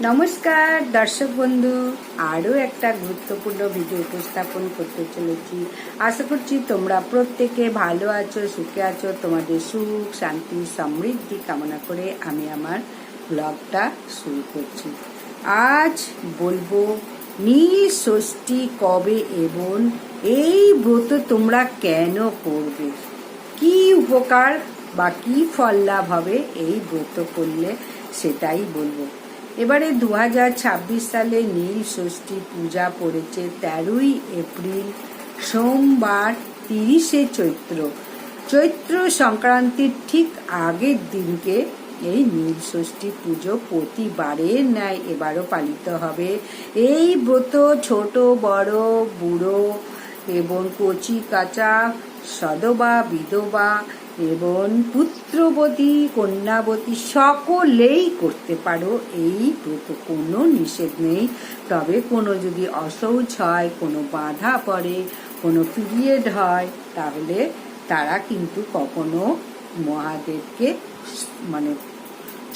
নমস্কার দর্শক বন্ধু, আরও একটা গুরুত্বপূর্ণ ভিডিও উপস্থাপন করতে চলেছি। আশা করছি তোমরা প্রত্যেকে ভালো আছো, সুখে আছো। তোমাদের সুখ, শান্তি, সমৃদ্ধি কামনা করে আমি আমার ব্লগটা শুরু করছি। আজ বলবো নীল ষষ্ঠী কবে এবং এই ব্রত তোমরা কেন করবে, কি উপকার বা কি ফল লাভ হবে এই ব্রত করলে, সেটাই বলবো। এবারে 2026 সালে নীল ষষ্ঠী পূজা পড়েছে 13ই এপ্রিল সোমবার, 30শে চৈত্র সংক্রান্তির ঠিক আগের দিনকে এই নীল ষষ্ঠী পুজো প্রতিবারের ন্যায় এবারও পালিত হবে। এই ব্রত ছোট বড়, বুড়ো এবং কচি কাঁচা, সধবা বিধবা এবং পুত্রবতী কন্যাবতী সকলেই করতে পারো এই ব্রত, কোনো নিষেধ নেই। তবে কোনো যদি অসৌচ হয়, কোনো বাধা পড়ে, কোনো পিরিয়ড হয়, তাহলে তারা কিন্তু কখনো মহাদেবকে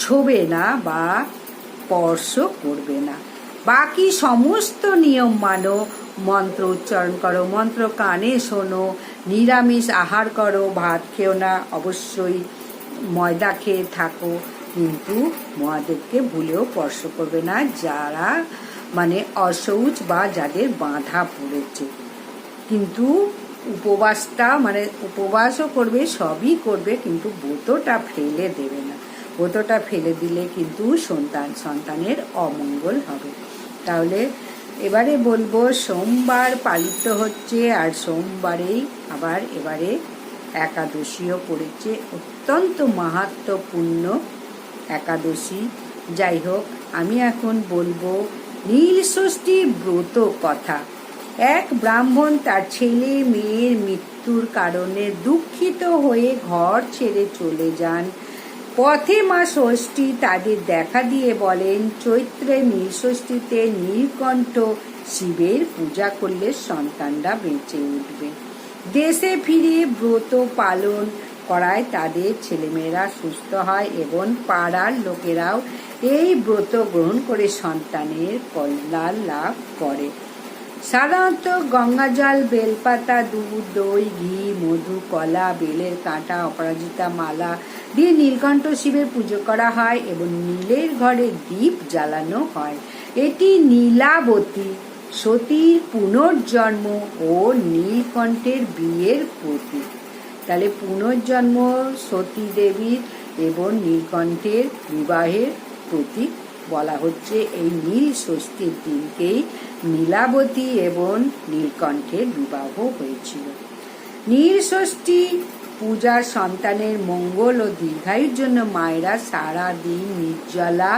ছোবে না বা স্পর্শ করবে না। বাকি সমস্ত নিয়ম মানো, মন্ত্র উচ্চারণ করো, মন্ত্র কানে শোনো, নিরামিষ আহার করো, ভাত খেও না, অবশ্যই ময়দা খেয়ে থাকো, কিন্তু মহাদেবকে ভুলেও স্পর্শ করবে না যারা অশৌচ বা যাদের বাঁধা পড়েছে। কিন্তু উপবাসও করবে, সবই করবে, কিন্তু ব্রতটা ফেলে দেবে না। ব্রতটা ফেলে দিলে কিন্তু সন্তানের অমঙ্গল হবে। তাহলে এবারে বলবো, সোমবার পালিত হচ্ছে, আর সোমবারেই আবার এবারে একাদশীও পড়েছে, অত্যন্ত মাহাত্ম্যপূর্ণ একাদশী। যাই হোক, আমি এখন বলবো নীল ষষ্ঠী ব্রত কথা। এক ব্রাহ্মণ তার ছেলে মেয়ের মৃত্যুর কারণে দুঃখিত হয়ে ঘর ছেড়ে চলে যান। পথে মা ষষ্ঠী তাদের দেখা দিয়ে বলেন, চৈত্রে নীলষষ্ঠীতে নীলকণ্ঠ শিবের পূজা করলে সন্তানরা বেঁচে উঠবে। দেশে ফিরে ব্রত পালন করায় তাদের ছেলেমেয়েরা সুস্থ হয় এবং পাড়ার লোকেরাও এই ব্রত গ্রহণ করে সন্তানের কল্যাণ লাভ করে। সাধারণত গঙ্গাজল, বেলপাতা, দুধ, দই, ঘি, মধু, কলা, বেলের কাঁটা, অপরাজিতা মালা দিয়ে নীলকণ্ঠ শিবের পুজো করা হয় এবং নীলের ঘরে দীপ জ্বালানো হয়। এটি নীলাবতী সতীর পুনর্জন্ম ও নীলকণ্ঠের বিয়ের প্রতীক। তাহলে পুনর্জন্ম সতী দেবীর এবং নীলকণ্ঠের বিবাহের প্রতীক বলা হচ্ছে। এই নীল ষষ্ঠীর দিনকেই নীলাবতী এবং নীলকণ্ঠের বিবাহ হয়েছিল। নীল ষষ্ঠী পূজার সন্তানের মঙ্গল ও দীর্ঘায়ুর জন্য মায়েরা সারা দিন নির্জলা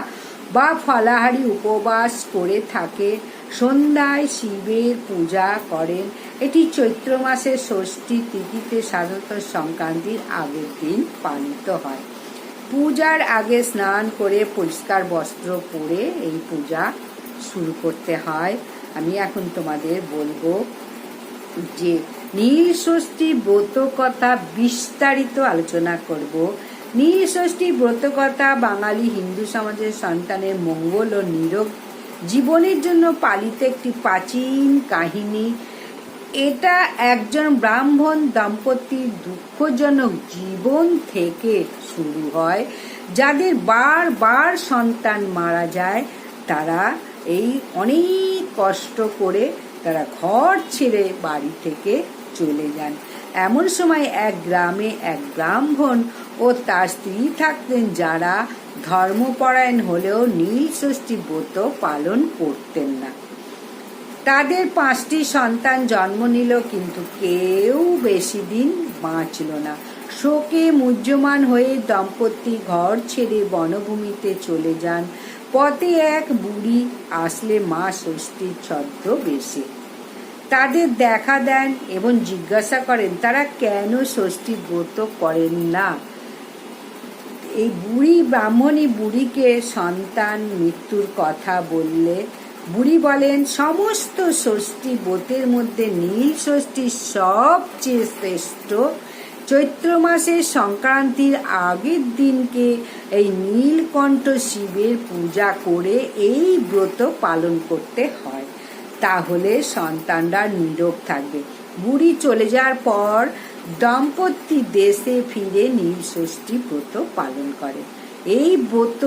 বা ফলাহারি উপবাস করে থাকে। সন্ধ্যায় শিবের পূজা করেন। এটি চৈত্র মাসের ষষ্ঠী তিথিতে সাধারণত সংক্রান্তির আগের দিন পালিত হয়। পূজার আগে স্নান করে পরিষ্কার বস্ত্র পরে এই পূজা শুরু করতে হয়। আমি এখন তোমাদের বলবো যে নীল ষষ্ঠী ব্রত কথা বিস্তারিত আলোচনা করব। নীল ষষ্ঠী ব্রত কথা বাঙালি হিন্দু সমাজের সন্তানের মঙ্গল ও নিরোগ জীবনের জন্য পালিত একটি প্রাচীন কাহিনী। এটা একজন ব্রাহ্মণ দম্পতির দুঃখজনক জীবন থেকে শুরু হয়। যাদের বারবার সন্তান মারা যায়, তারা এই অনেক কষ্ট করে তারা ঘর ছেড়ে বাড়ি থেকে চলে যান। এমন সময় এক গ্রামে এক ব্রাহ্মণ ও তার স্ত্রী থাকতেন, যারা ধর্মপরায়ণ হলেও নীল ষষ্ঠী ব্রত পালন করতেন না। তাদের 5টি সন্তান জন্ম নিল, কিন্তু কেউ বেশি দিন বাঁচল না। শোকে মুহ্যমান হয়ে দম্পতি ঘর ছেড়ে বনভূমিতে চলে যান। পথে এক বুড়ি আসলে মা ষষ্ঠীর ছদ্মবেশে তাদের দেখা দেন এবং জিজ্ঞাসা করেন তারা কেন ষষ্ঠী ব্রত করেন না। এই ব্রাহ্মণী বুড়িকে সন্তান মৃত্যুর কথা বললে বুড়ি বলেন, সমস্ত ষষ্ঠী ব্রতের মধ্যে নীল ষষ্ঠী সবচেয়ে শ্রেষ্ঠ। চৈত্র মাসের সংক্রান্তির আগের দিনকে এই নীলকণ্ঠ শিবের পূজা করে এই ব্রত পালন করতে হয়, তাহলে সন্তানরা নীরোগ থাকবে। বুড়ি চলে যাওয়ার পর দম্পতি দেশে ফিরে নীলষষ্ঠী ব্রত পালন করে। এই ব্রত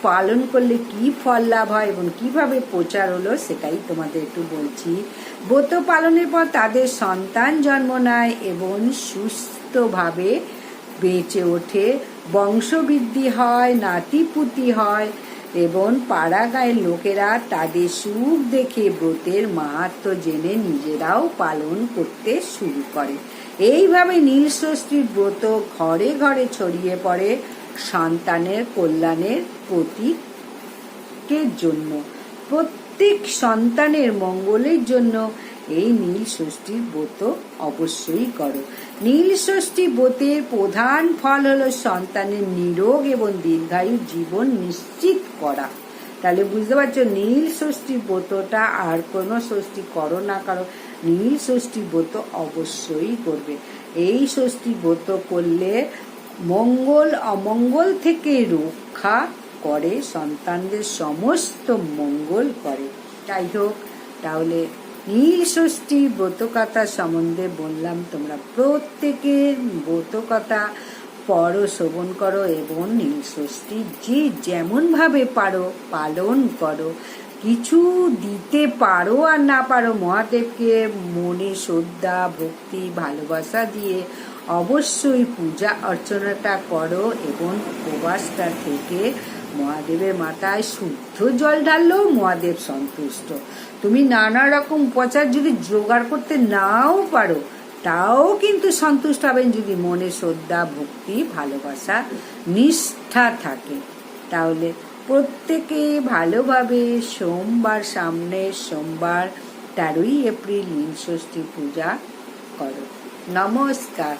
পালন করলে কি ফল লাভ হয় এবং কিভাবে প্রচার হলো সেটাই তোমাদের একটু বলছি। ব্রত পালনের পর তাদের সন্তান জন্ম নেয় এবং সুস্থভাবে বেঁচে ওঠে, বংশবৃদ্ধি হয়, নাতিপুতি হয় এবং পাড়া গাঁয়ের লোকেরা তাদের সুখ দেখে ব্রতের মাহাত্ম্য জেনে নিজেরাও পালন করতে শুরু করে। এইভাবে নীলষষ্ঠীর ব্রত ঘরে ঘরে ছড়িয়ে পড়ে সন্তানের কল্যাণের প্রতীকের জন্য। প্রত্যেক সন্তানের মঙ্গলের জন্য এই নীলষষ্ঠীর ব্রত অবশ্যই করো। নীলষষ্ঠী ব্রতের প্রধান ফল হলো সন্তানের নিরোগ এবং দীর্ঘায়ু জীবন নিশ্চিত করা। তাহলে বুঝতে পারছো, নীলষষ্ঠী ব্রতটা আর কোনো ষষ্ঠী করো না করো, নীলষষ্ঠী ব্রত অবশ্যই করবে। এই ষষ্ঠী ব্রত করলে মঙ্গল অমঙ্গল থেকে রক্ষা করে, সন্তানদের সমস্ত মঙ্গল করে। যাই হোক, তাহলে নীলষষ্ঠী ব্রতকথা সম্বন্ধে বললাম, তোমরা প্রত্যেকের ব্রতকথা পড়ো, শ্রবণ করো এবং নীলষষ্ঠী যে যেমন ভাবে পারো পালন করো। কিছু দিতে পারো আর না পারো, মহাদেবকে মনে শ্রদ্ধা ভক্তি ভালোবাসা দিয়ে অবশ্যই পূজা অর্চনাটা করো এবং উপবাসটা থেকে মহাদেবের মাথায় শুদ্ধ জল ঢাললেও মহাদেব সন্তুষ্ট। তুমি নানা রকম উপচার যদি জোগাড় করতে নাও পারো, তাও কিন্তু সন্তুষ্ট হবেন যদি মনে শ্রদ্ধা ভক্তি ভালোবাসা নিষ্ঠা থাকে। তাহলে প্রত্যেকে ভালোভাবে সোমবার, সামনের সোমবার 13ই এপ্রিল নীলষষ্ঠী পূজা করো। নমস্কার।